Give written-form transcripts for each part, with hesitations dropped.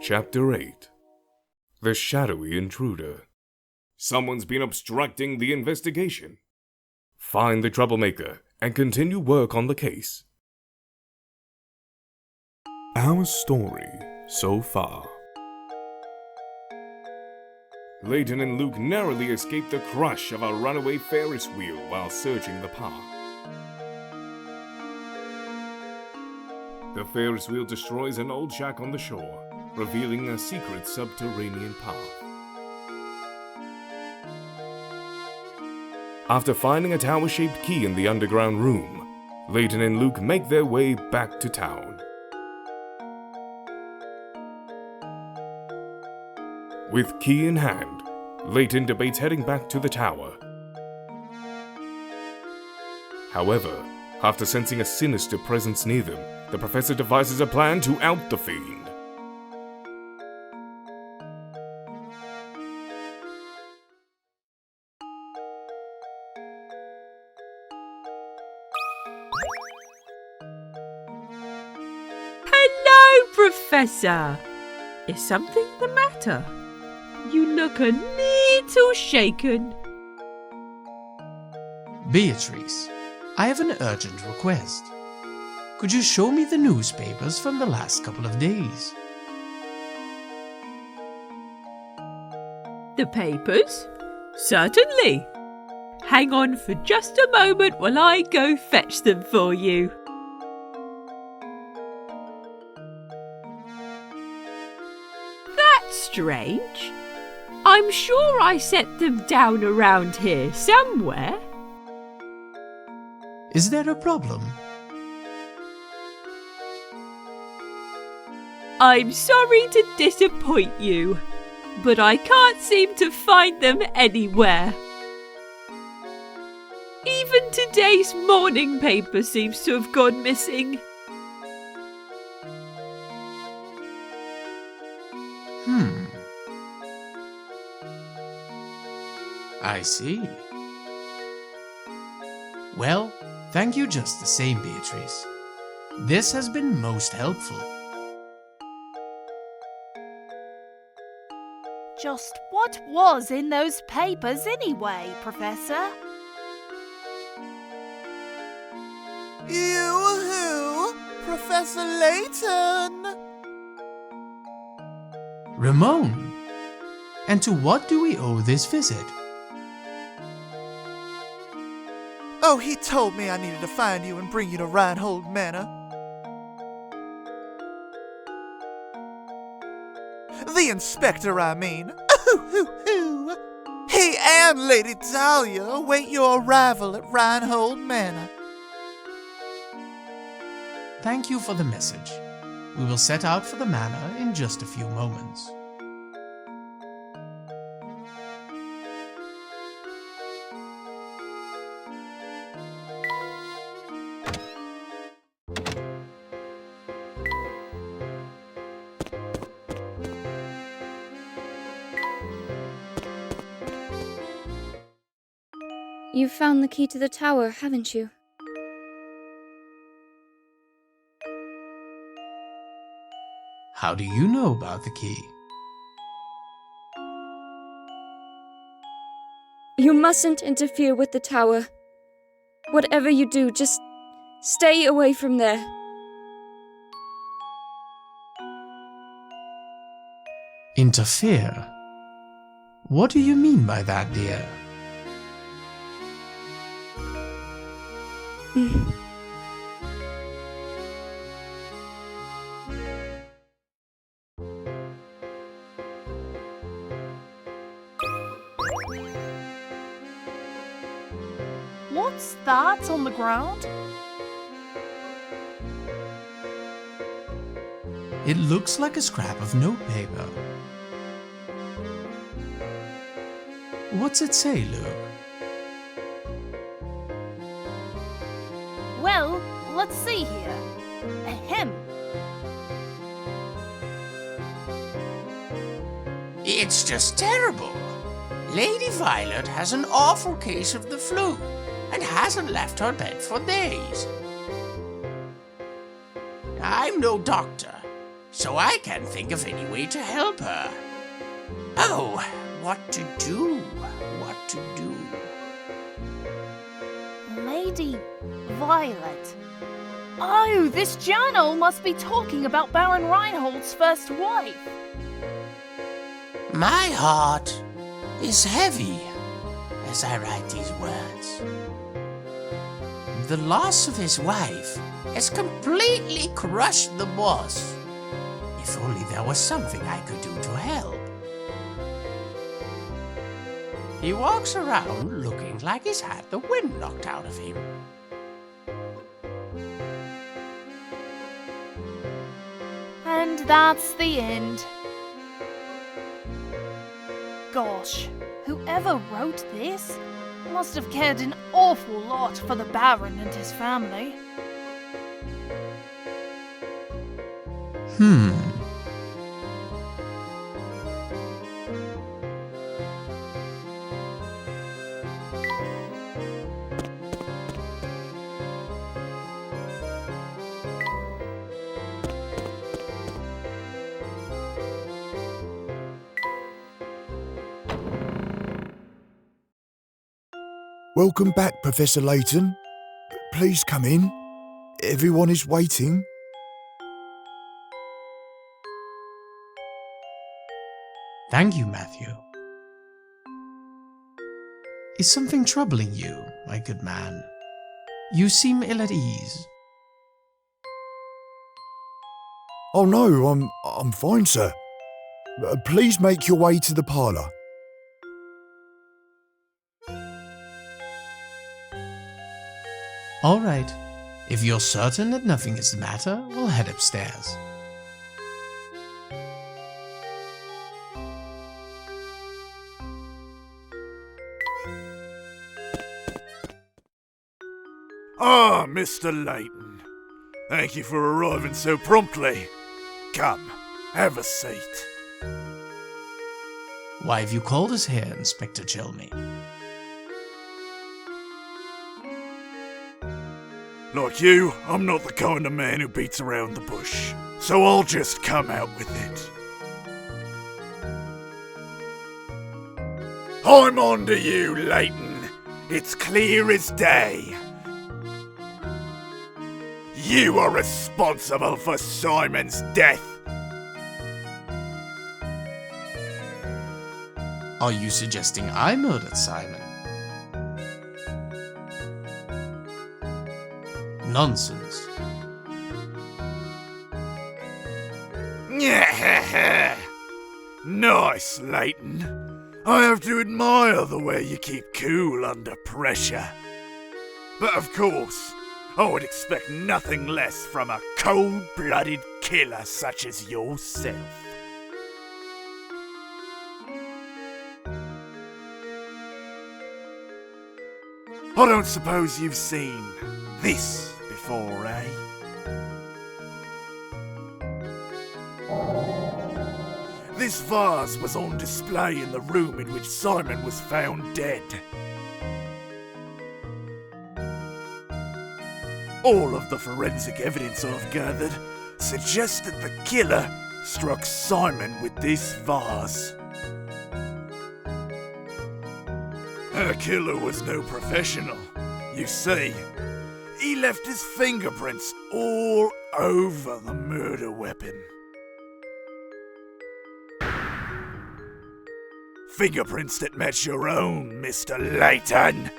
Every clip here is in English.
Chapter 8. The Shadowy Intruder. Someone's been obstructing the investigation. Find the troublemaker and continue work on the case. Our story so far. Layton and Luke narrowly escaped the crush of a runaway Ferris wheel while searching the park. The Ferris wheel destroys an old shack on the shore, revealing a secret subterranean path. After finding a tower-shaped key in the underground room, Layton and Luke make their way back to town. With key in hand, Layton debates heading back to the tower. However, after sensing a sinister presence near them, the professor devises a plan to out the fiend. Hello, Professor! Is something the matter? You look a little shaken. Beatrice, I have an urgent request. Could you show me the newspapers from the last couple of days? The papers? Certainly. Hang on for just a moment while I go fetch them for you. That's strange. I'm sure I set them down around here somewhere. Is there a problem? I'm sorry to disappoint you, but I can't seem to find them anywhere. Even today's morning paper seems to have gone missing. I see. Well, thank you just the same, Beatrice. This has been most helpful. Just what was in those papers anyway, Professor? You-hoo! Professor Layton! Ramon! And to what do we owe this visit? Oh, he told me I needed to find you and bring you to Reinhold Manor. The inspector, I mean. Ooh-hoo-hoo! He and Lady Dahlia await your arrival at Reinhold Manor. Thank you for the message. We will set out for the manor in just a few moments. You've found the key to the tower, haven't you? How do you know about the key? You mustn't interfere with the tower. Whatever you do, just stay away from there. Interfere? What do you mean by that, dear? What's that on the ground? It looks like a scrap of notepaper. What's it say, Luke? Well, let's see here. Ahem. It's just terrible. Lady Violet has an awful case of the flu and hasn't left her bed for days. I'm no doctor, so I can't think of any way to help her. Oh, what to do? What to do? Lady Violet. Oh, this journal must be talking about Baron Reinhold's first wife. My heart is heavy as I write these words. The loss of his wife has completely crushed the boss. If only there was something I could do to help. He walks around looking like he's had the wind knocked out of him. And that's the end. Gosh, whoever wrote this must have cared an awful lot for the Baron and his family. Welcome back, Professor Layton. Please come in. Everyone is waiting. Thank you, Matthew. Is something troubling you, my good man? You seem ill at ease. Oh no, I'm fine, sir. Please make your way to the parlour. All right. If you're certain that nothing is the matter, we'll head upstairs. Ah, Mr. Layton. Thank you for arriving so promptly. Come, have a seat. Why have you called us here, Inspector Chelmey? Like you, I'm not the kind of man who beats around the bush, so I'll just come out with it. I'm on to you, Layton. It's clear as day. You are responsible for Simon's death. Are you suggesting I murdered Simon? Nonsense. Nice, Layton. I have to admire the way you keep cool under pressure. But of course, I would expect nothing less from a cold-blooded killer such as yourself. I don't suppose you've seen this before, eh? This vase was on display in the room in which Simon was found dead. All of the forensic evidence I've gathered suggests that the killer struck Simon with this vase. Our killer was no professional. You see, he left his fingerprints all over the murder weapon. Fingerprints that match your own, Mr. Layton.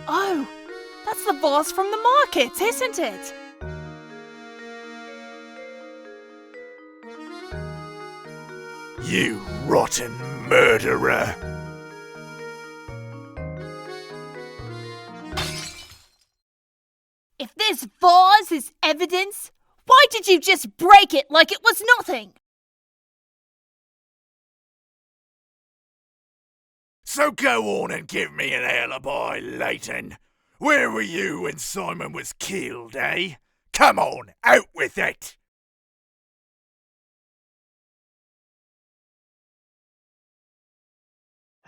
Oh, that's the vase from the market, isn't it? You rotten murderer! If this vase is evidence, why did you just break it like it was nothing? So go on and give me an alibi, Layton. Where were you when Simon was killed, eh? Come on, out with it!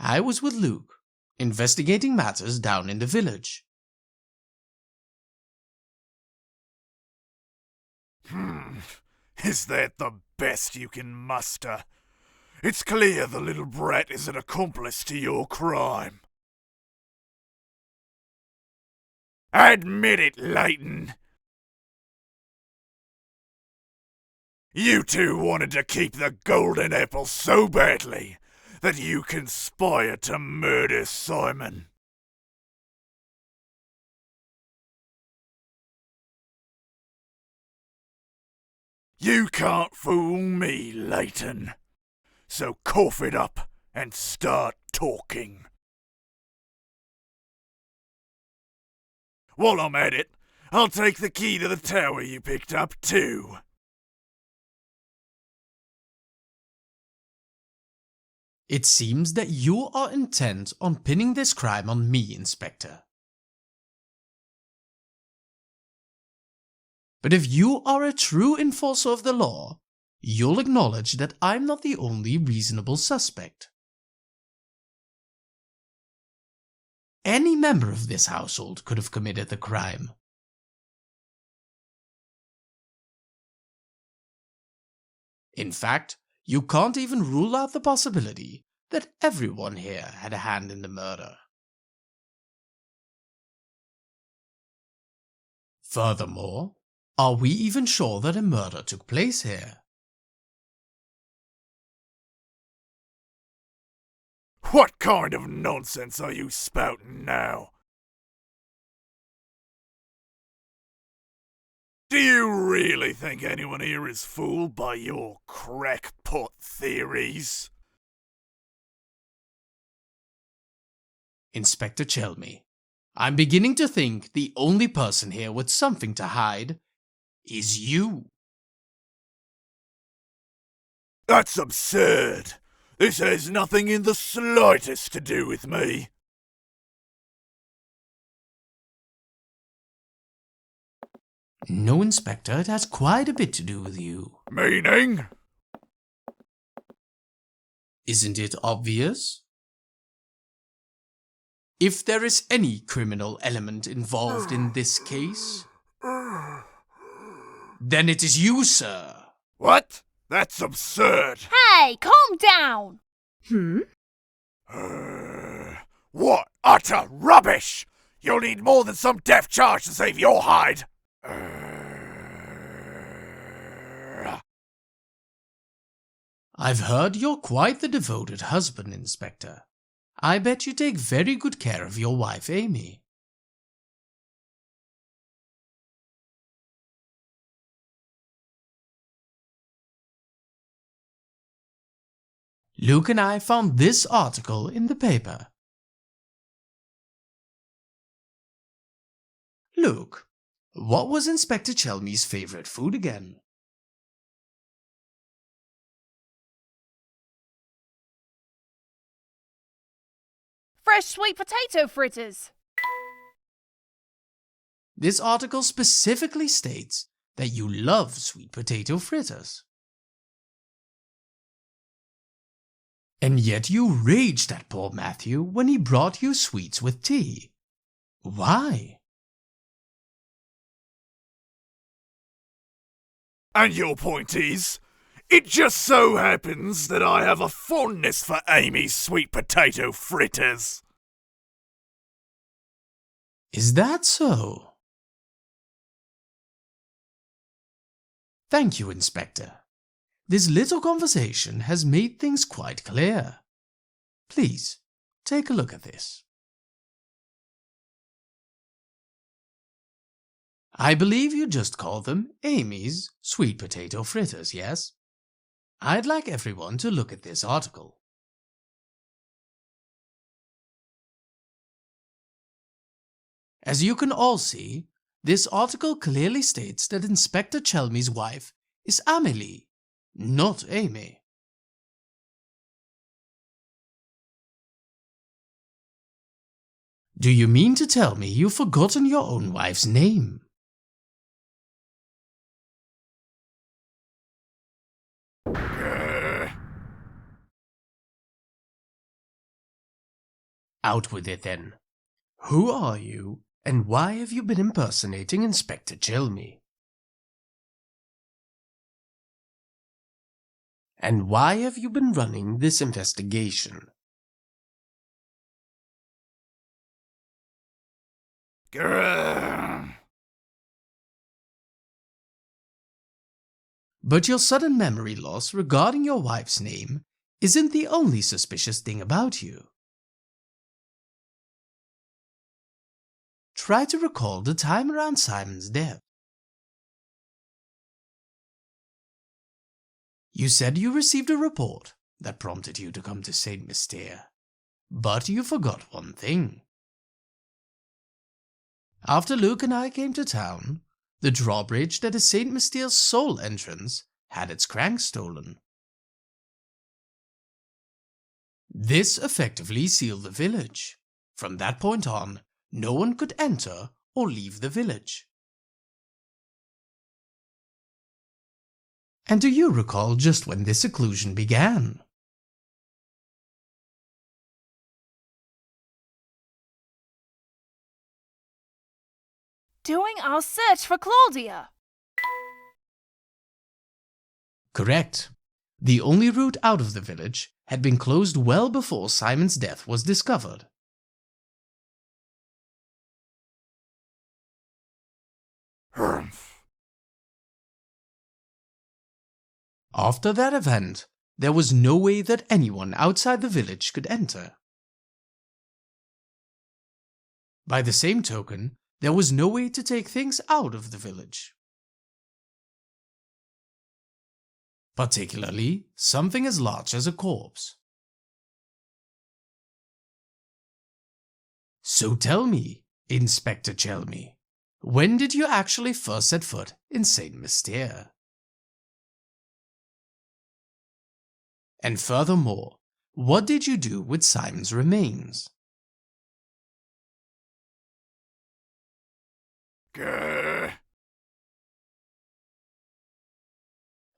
I was with Luke, investigating matters down in the village. Is that the best you can muster? It's clear the little brat is an accomplice to your crime. Admit it, Layton. You two wanted to keep the golden apple so badly that you conspired to murder Simon. You can't fool me, Layton. So cough it up and start talking. While I'm at it, I'll take the key to the tower you picked up too. It seems that you are intent on pinning this crime on me, Inspector. But if you are a true enforcer of the law, you'll acknowledge that I'm not the only reasonable suspect. Any member of this household could have committed the crime. In fact, you can't even rule out the possibility that everyone here had a hand in the murder. Furthermore, are we even sure that a murder took place here? What kind of nonsense are you spouting now? Do you really think anyone here is fooled by your crackpot theories? Inspector Chelmey, I'm beginning to think the only person here with something to hide is you. That's absurd. This has nothing in the slightest to do with me. No, Inspector, it has quite a bit to do with you. Meaning? Isn't it obvious? If there is any criminal element involved in this case, then it is you, sir. What? That's absurd. Hey, calm down! What utter rubbish! You'll need more than some death charge to save your hide. I've heard you're quite the devoted husband, Inspector. I bet you take very good care of your wife, Amy. Luke and I found this article in the paper. Luke, what was Inspector Chelmey's favorite food again? Fresh sweet potato fritters. This article specifically states that you love sweet potato fritters. And yet you raged at poor Matthew when he brought you sweets with tea. Why? And your point is, it just so happens that I have a fondness for Amy's sweet potato fritters. Is that so? Thank you, Inspector. This little conversation has made things quite clear. Please, take a look at this. I believe you just called them Amy's sweet potato fritters, yes? I'd like everyone to look at this article. As you can all see, this article clearly states that Inspector Chelmey's wife is Amelie, not Amy. Do you mean to tell me you've forgotten your own wife's name? Out with it then. Who are you, and why have you been impersonating Inspector Chelmey? And why have you been running this investigation? Grrr. But your sudden memory loss regarding your wife's name isn't the only suspicious thing about you. Try to recall the time around Simon's death. You said you received a report that prompted you to come to St. Mystere, but you forgot one thing. After Luke and I came to town, the drawbridge that is St. Mystere's sole entrance had its crank stolen. This effectively sealed the village. From that point on, no one could enter or leave the village. And do you recall just when this seclusion began? During our search for Claudia. Correct. The only route out of the village had been closed well before Simon's death was discovered. After that event, there was no way that anyone outside the village could enter. By the same token, there was no way to take things out of the village. Particularly, something as large as a corpse. So tell me, Inspector Chelmey, when did you actually first set foot in St. Mystere? And furthermore, what did you do with Simon's remains? Grrr.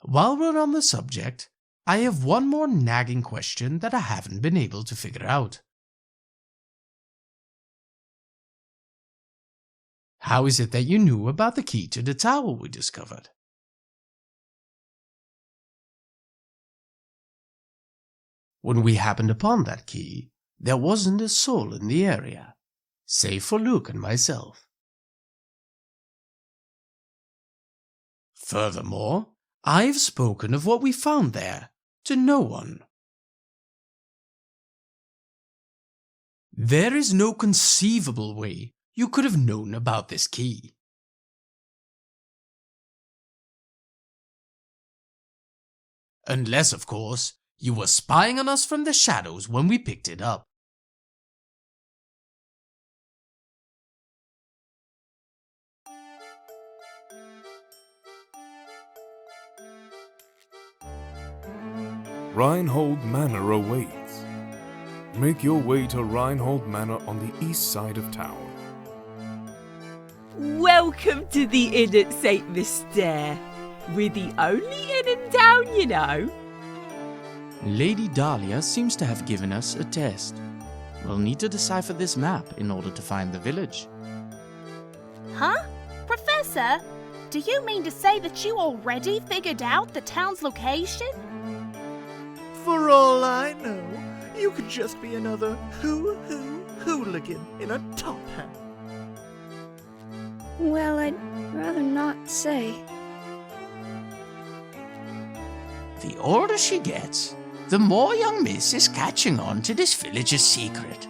While we're on the subject, I have one more nagging question that I haven't been able to figure out. How is it that you knew about the key to the tower we discovered? When we happened upon that key, there wasn't a soul in the area, save for Luke and myself. Furthermore, I've spoken of what we found there to no one. There is no conceivable way you could have known about this key. Unless, of course, you were spying on us from the shadows when we picked it up. Reinhold Manor awaits. Make your way to Reinhold Manor on the east side of town. Welcome to the inn at St. Mystere. We're the only inn in town, you know. Lady Dahlia seems to have given us a test. We'll need to decipher this map in order to find the village. Huh? Professor? Do you mean to say that you already figured out the town's location? For all I know, you could just be another hoo-hoo hooligan in a top hat. Well, I'd rather not say. The older she gets, the more young miss is catching on to this village's secret.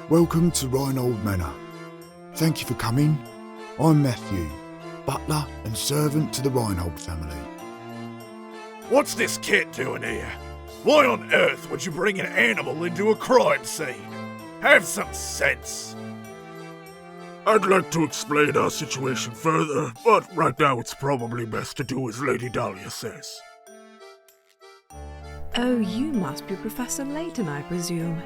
Welcome to Reinhold Manor. Thank you for coming. I'm Matthew, butler and servant to the Reinhold family. What's this kid doing here? Why on earth would you bring an animal into a crime scene? Have some sense. I'd like to explain our situation further, but right now it's probably best to do as Lady Dahlia says. Oh, you must be Professor Layton, I presume.